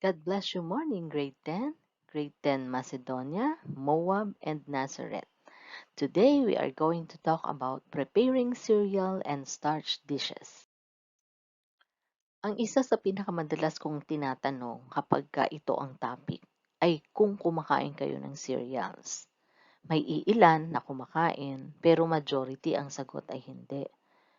God bless you morning, grade 10, grade 10 Macedonia, Moab, and Nazareth. Today we are going to talk about preparing cereal and starch dishes. Ang isa sa pinakamadalas kong tinatanong kapag ito ang topic ay kung kumakain kayo ng cereals. May iilan na kumakain pero majority ang sagot ay hindi.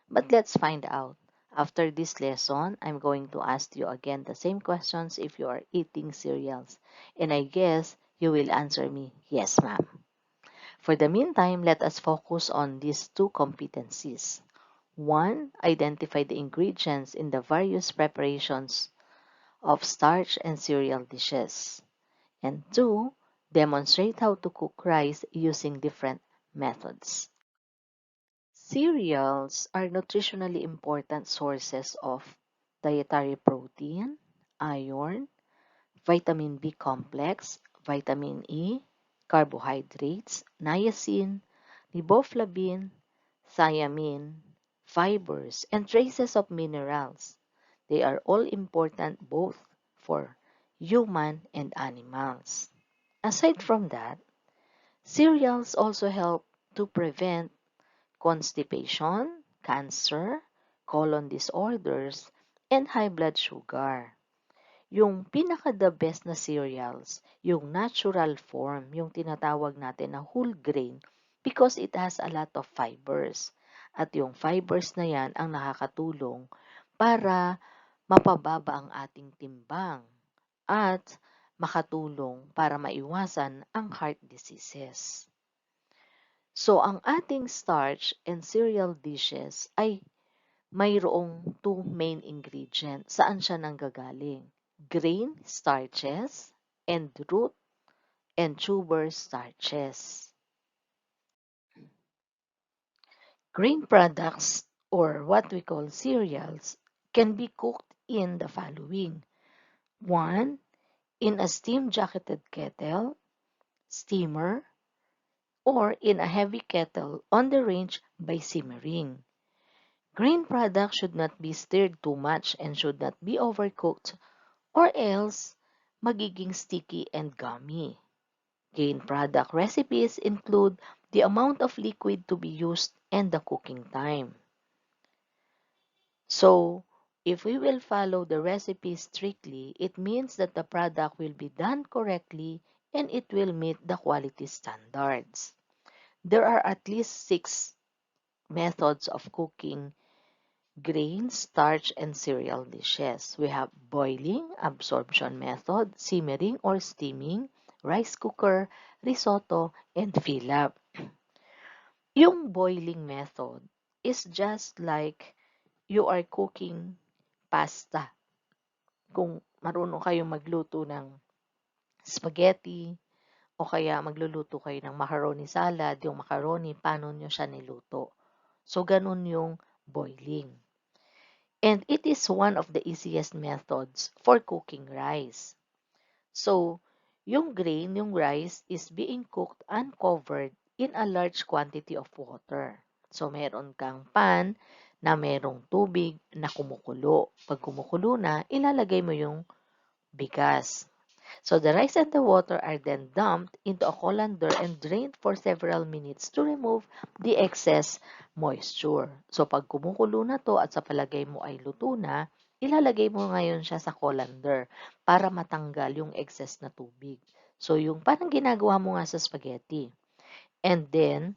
But let's find out. After this lesson, I'm going to ask you again the same questions if you are eating cereals. And I guess you will answer me, yes, ma'am. For the meantime, let us focus on these two competencies. One, identify the ingredients in the various preparations of starch and cereal dishes. And two, demonstrate how to cook rice using different methods. Cereals are nutritionally important sources of dietary protein, iron, vitamin B complex, vitamin E, carbohydrates, niacin, riboflavin, thiamine, fibers, and traces of minerals. They are all important both for human and animals. Aside from that, cereals also help to prevent constipation, cancer, colon disorders, and high blood sugar. Yung pinaka-the best na cereals, yung natural form, yung tinatawag natin na whole grain because it has a lot of fibers. At yung fibers na yan ang nakakatulong para mapababa ang ating timbang at makatulong para maiwasan ang heart diseases. So, ang ating starch and cereal dishes ay mayroong two main ingredients. Saan siya nanggagaling? Grain starches and root and tuber starches. Grain products, or what we call cereals, can be cooked in the following. 1. In a steam-jacketed kettle, steamer, or in a heavy kettle on the range by simmering. Grain products should not be stirred too much and should not be overcooked or else magiging sticky and gummy. Grain product recipes include the amount of liquid to be used and the cooking time. So, if we will follow the recipe strictly, it means that the product will be done correctly and it will meet the quality standards. There are at least 6 methods of cooking grain, starch, and cereal dishes. We have boiling, absorption method, simmering or steaming, rice cooker, risotto, and fill-up. Yung boiling method is just like you are cooking pasta. Kung marunong kayong magluto ng spaghetti o kaya magluluto kayo ng macaroni salad, yung macaroni, paano nyo siya niluto. So, ganun yung boiling. And it is one of the easiest methods for cooking rice. So, yung grain, yung rice, is being cooked uncovered in a large quantity of water. So, meron kang pan na merong tubig na kumukulo. Pag kumukulo na, ilalagay mo yung bigas. So, the rice and the water are then dumped into a colander and drained for several minutes to remove the excess moisture. So, pag kumukulo na to at sa palagay mo ay luto na, ilalagay mo ngayon siya sa colander para matanggal yung excess na tubig. So, yung parang ginagawa mo nga sa spaghetti. And then,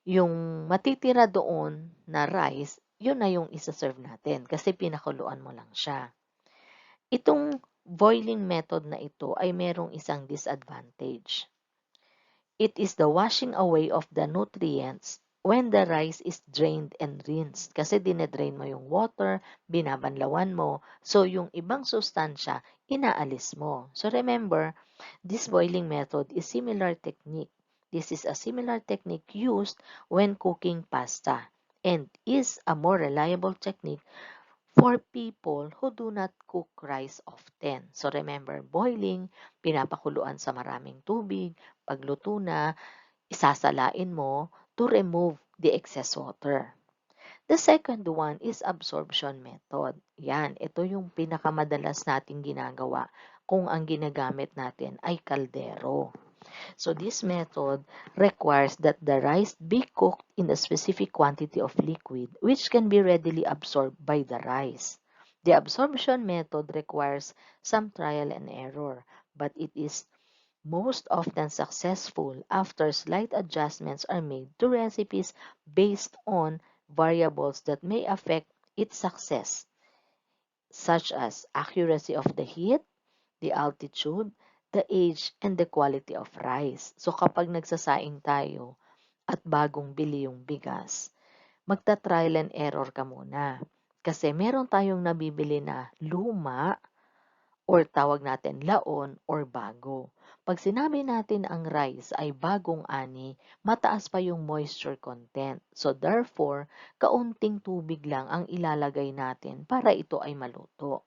yung matitira doon na rice, yun na yung isa-serve natin kasi pinakuluan mo lang siya. Itong boiling method na ito ay merong isang disadvantage. It is the washing away of the nutrients when the rice is drained and rinsed. Kasi dinedrain mo yung water, binabanlawan mo, so yung ibang sustansya, inaalis mo. So remember, this boiling method is similar technique. This is a similar technique used when cooking pasta and is a more reliable technique for people who do not cook rice often. So remember, boiling, pinapakuluan sa maraming tubig. Pagluto na, isasalain mo to remove the excess water. The second one is absorption method. Yan, ito yung pinakamadalas nating ginagawa kung ang ginagamit natin ay kaldero. So this method requires that the rice be cooked in a specific quantity of liquid which can be readily absorbed by the rice. The absorption method requires some trial and error, but it is most often successful after slight adjustments are made to recipes based on variables that may affect its success, such as accuracy of the heat, the altitude, the age, and the quality of rice. So kapag nagsasaing tayo at bagong bili yung bigas, magta-trial and error ka muna. Kasi meron tayong nabibili na luma or tawag natin laon or bago. Pag sinabi natin ang rice ay bagong ani, mataas pa yung moisture content. So therefore, kaunting tubig lang ang ilalagay natin para ito ay maluto.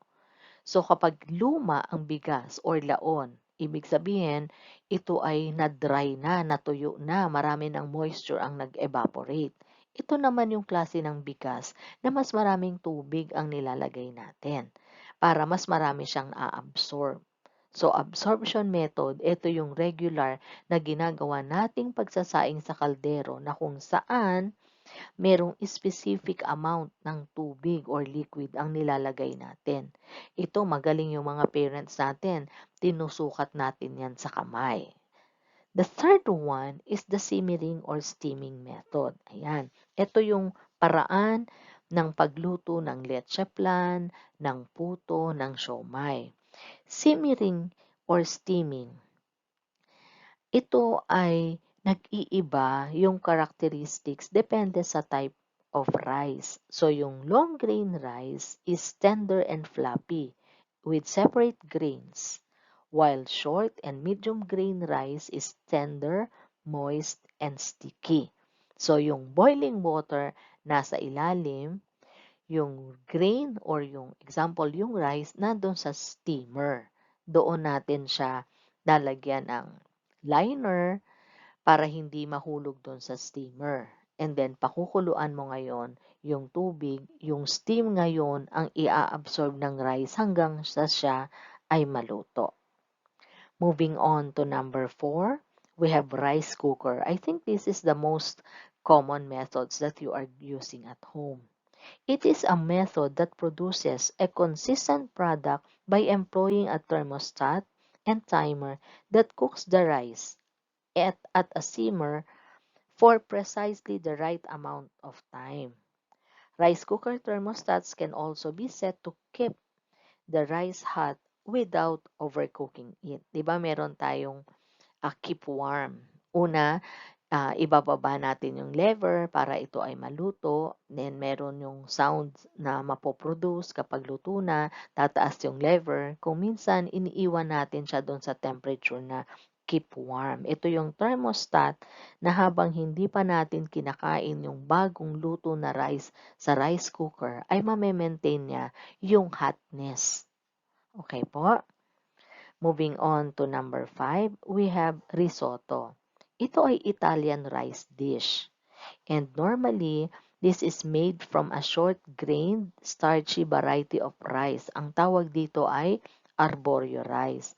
So kapag luma ang bigas or laon, ibig sabihin, ito ay na-dry na, natuyo na, marami ng moisture ang nag-evaporate. Ito naman yung klase ng bigas na mas maraming tubig ang nilalagay natin para mas marami siyang a-absorb. So absorption method, ito yung regular na ginagawa nating pagsasaing sa kaldero na kung saan merong specific amount ng tubig or liquid ang nilalagay natin. Ito, magaling yung mga parents natin. Tinusukat natin yan sa kamay. The third one is the simmering or steaming method. Ayan. Ito yung paraan ng pagluto ng leche flan, ng puto, ng siomai. Simmering or steaming, ito ay nag-iiba yung characteristics depende sa type of rice. So, yung long grain rice is tender and fluffy with separate grains, while short and medium grain rice is tender, moist, and sticky. So, yung boiling water nasa ilalim, yung grain or yung example, yung rice nandun sa steamer. Doon natin siya lalagyan ng liner para hindi mahulog doon sa steamer. And then, pakukuluan mo ngayon yung tubig, yung steam ngayon ang i-absorb ng rice hanggang sa siya ay maluto. Moving on to number 4, we have rice cooker. I think this is the most common methods that you are using at home. It is a method that produces a consistent product by employing a thermostat and timer that cooks the rice at a simmer for precisely the right amount of time. Rice cooker thermostats can also be set to keep the rice hot without overcooking it. 'Di ba meron tayong keep warm. Una, ibababa natin yung lever para ito ay maluto. Then, meron yung sound na mapoproduce kapag luto na, tataas yung lever. Kung minsan, iniiwan natin siya doon sa temperature na keep warm. Ito yung thermostat na habang hindi pa natin kinakain yung bagong luto na rice sa rice cooker, ay mame-maintain niya yung hotness. Okay po? Moving on to number 5, we have risotto. Ito ay Italian rice dish. And normally, this is made from a short-grained, starchy variety of rice. Ang tawag dito ay arborio rice.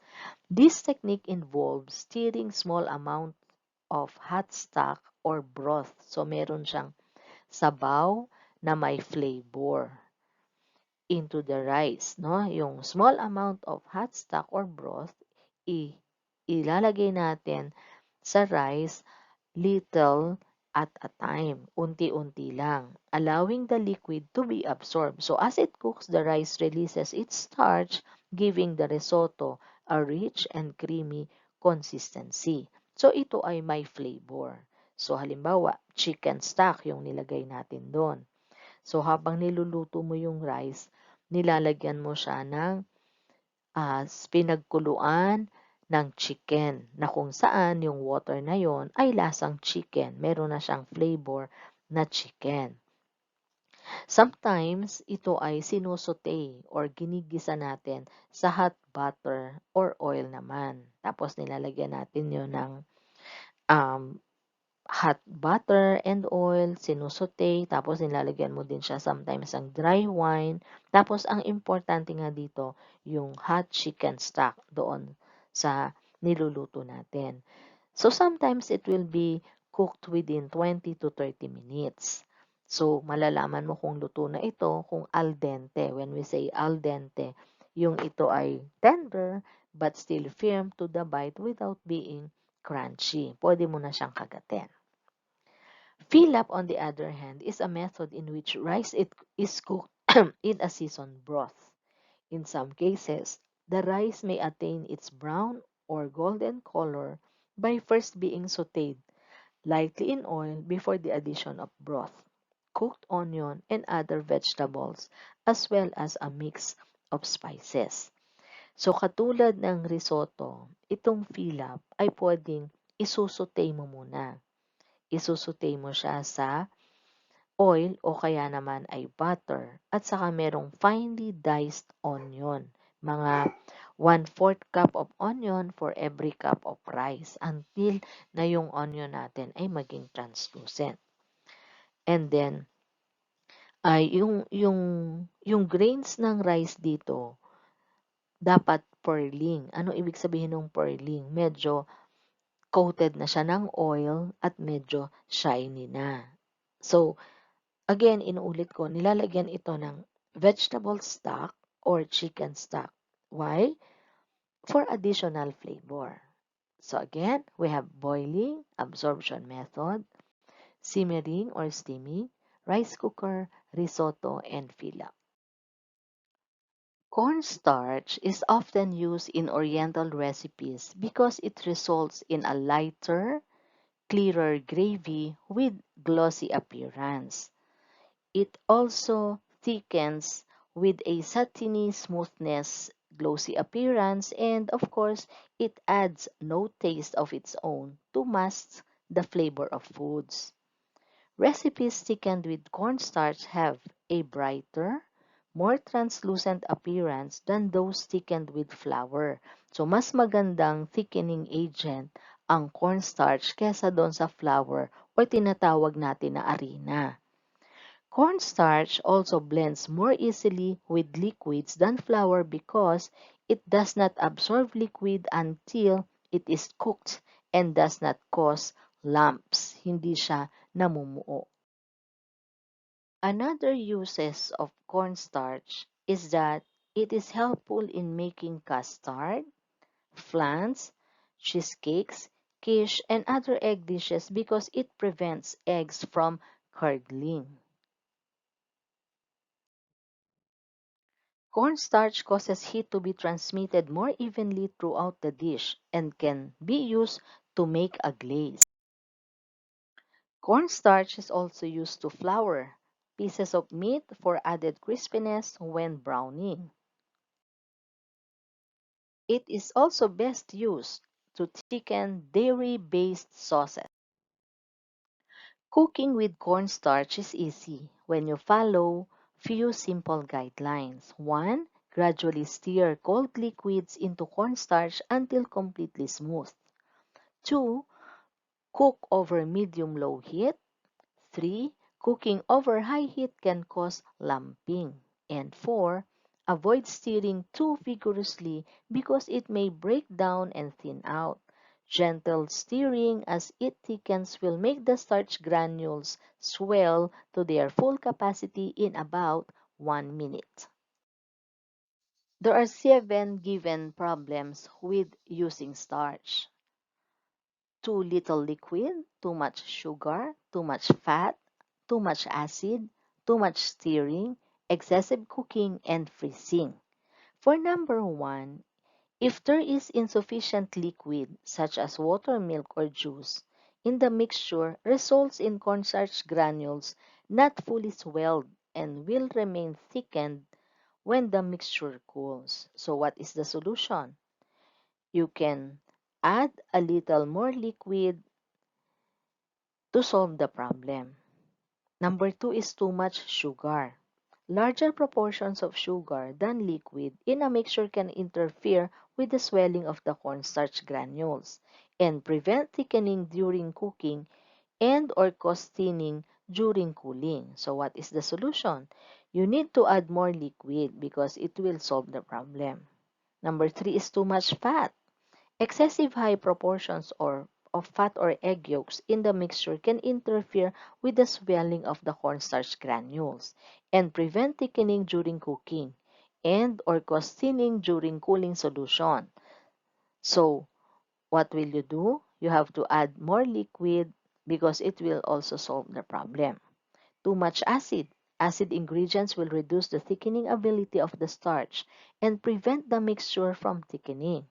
This technique involves stirring small amount of hot stock or broth. So, meron siyang sabaw na may flavor into the rice, no? Yung small amount of hot stock or broth, ilalagay natin sa rice little at a time, unti-unti lang, allowing the liquid to be absorbed. So as it cooks, the rice releases its starch, giving the risotto a rich and creamy consistency. So ito ay may flavor. So halimbawa, chicken stock yung nilagay natin doon. So, habang niluluto mo yung rice, nilalagyan mo siya ng pinagkuluan ng chicken na kung saan yung water na yon ay lasang chicken. Meron na siyang flavor na chicken. Sometimes, ito ay sinusote or ginigisa natin sa hot butter or oil naman. Tapos, nilalagyan natin yun ng um, hot butter and oil, sinusote, tapos nilalagyan mo din siya sometimes ng dry wine. Tapos ang importante nga dito, yung hot chicken stock doon sa niluluto natin. So sometimes it will be cooked within 20 to 30 minutes. So malalaman mo kung luto na ito kung al dente. When we say al dente, yung ito ay tender but still firm to the bite without being crunchy. Pwede mo na siyang kagatin. Fill up, on the other hand, is a method in which rice is cooked in a seasoned broth. In some cases, the rice may attain its brown or golden color by first being sautéed lightly in oil before the addition of broth, cooked onion, and other vegetables, as well as a mix of spices. So katulad ng risotto, itong fill-up ay pwedeng isusutay mo muna. Isusutay mo siya sa oil o kaya naman ay butter at saka merong finely diced onion. Mga 1/4 cup of onion for every cup of rice until na yung onion natin ay maging translucent. And then, ay yung grains ng rice dito dapat pearling. Ano ibig sabihin ng pearling? Medyo coated na siya ng oil at medyo shiny na. So, again, inuulit ko, nilalagyan ito ng vegetable stock or chicken stock. Why? For additional flavor. So again, we have boiling, absorption method, simmering or steaming, rice cooker, risotto, and fill-up. Cornstarch is often used in Oriental recipes because it results in a lighter, clearer gravy with glossy appearance. It also thickens with a satiny smoothness, glossy appearance, and of course, it adds no taste of its own to mask the flavor of foods. Recipes thickened with cornstarch have a brighter, more translucent appearance than those thickened with flour. So, mas magandang thickening agent ang cornstarch kesa doon sa flour o tinatawag natin na harina. Cornstarch also blends more easily with liquids than flour because it does not absorb liquid until it is cooked and does not cause lumps. Hindi siya namumuo. Another uses of cornstarch is that it is helpful in making custard, flans, cheesecakes, quiche, and other egg dishes because it prevents eggs from curdling. Cornstarch causes heat to be transmitted more evenly throughout the dish and can be used to make a glaze. Cornstarch is also used to flour pieces of meat for added crispiness when browning. It is also best used to thicken dairy-based sauces. Cooking with cornstarch is easy when you follow few simple guidelines. 1. Gradually stir cold liquids into cornstarch until completely smooth. 2. Cook over medium-low heat. 3. Cooking over high heat can cause lumping. And 4. Avoid stirring too vigorously because it may break down and thin out. Gentle stirring as it thickens will make the starch granules swell to their full capacity in about 1 minute. There are 7 given problems with using starch. Too little liquid, too much sugar, too much fat, too much acid, too much stirring, excessive cooking, and freezing. For number 1, if there is insufficient liquid, such as water, milk, or juice, in the mixture results in cornstarch granules not fully swelled and will remain thickened when the mixture cools. So what is the solution? You can add a little more liquid to solve the problem. Number 2 is too much sugar. Larger proportions of sugar than liquid in a mixture can interfere with the swelling of the cornstarch granules and prevent thickening during cooking and or cause thinning during cooling. So what is the solution? You need to add more liquid because it will solve the problem. Number 3 is too much fat. Excessive high proportions of fat or egg yolks in the mixture can interfere with the swelling of the cornstarch granules and prevent thickening during cooking and or cause thinning during cooling solution. So, what will you do? You have to add more liquid because it will also solve the problem. Too much acid. Acid ingredients will reduce the thickening ability of the starch and prevent the mixture from thickening.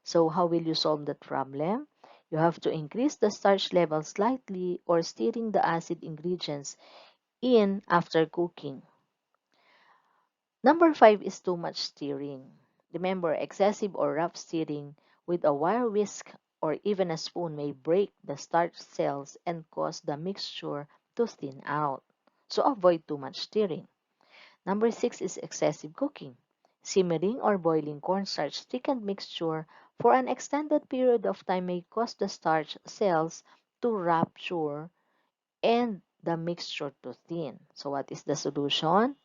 So how will you solve that problem? You have to increase the starch level slightly or stirring the acid ingredients in after cooking. Number 5 is too much stirring. Remember, excessive or rough stirring with a wire whisk or even a spoon may break the starch cells and cause the mixture to thin out. So avoid too much stirring. Number 6 is excessive cooking. Simmering or boiling cornstarch thickened mixture for an extended period of time may cause the starch cells to rupture and the mixture to thin. So what is the solution?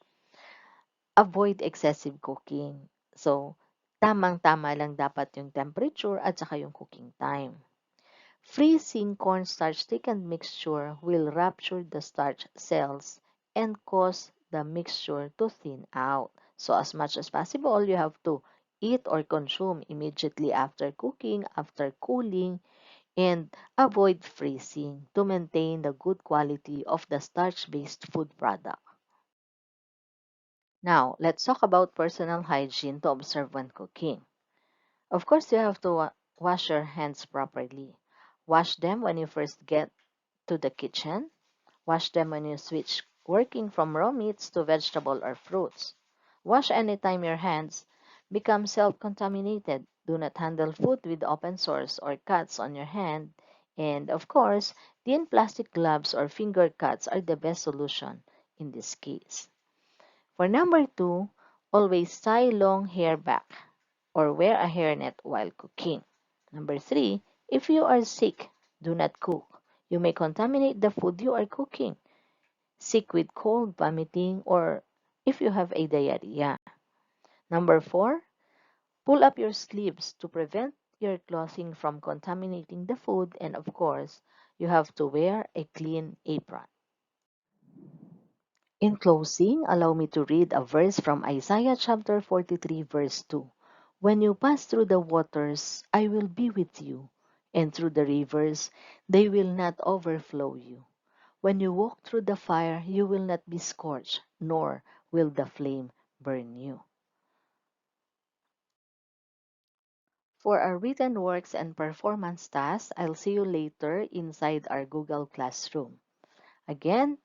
Avoid excessive cooking. So, tamang-tama lang dapat yung temperature at saka yung cooking time. Freezing cornstarch thickened mixture will rupture the starch cells and cause the mixture to thin out. So as much as possible, you have to eat or consume immediately after cooking, after cooling, and avoid freezing to maintain the good quality of the starch-based food product. Now, let's talk about personal hygiene to observe when cooking. Of course, you have to wash your hands properly. Wash them when you first get to the kitchen. Wash them when you switch working from raw meats to vegetable or fruits. Wash anytime your hands become self-contaminated. Do not handle food with open sores or cuts on your hand. And of course, thin plastic gloves or finger cuts are the best solution in this case. For number 2, always tie long hair back or wear a hairnet while cooking. Number 3, if you are sick, do not cook. You may contaminate the food you are cooking. Sick with cold, vomiting, or if you have a diarrhea. Number 4, pull up your sleeves to prevent your clothing from contaminating the food, and of course, you have to wear a clean apron. In closing, allow me to read a verse from Isaiah chapter 43 verse 2. When you pass through the waters, I will be with you, and through the rivers, they will not overflow you. When you walk through the fire, you will not be scorched, nor will the flame burn you. For our written works and performance tasks, I'll see you later inside our Google Classroom. Again,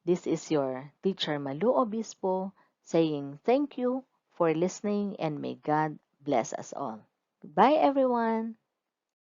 this is your teacher Malou Obispo saying thank you for listening and may God bless us all. Goodbye everyone.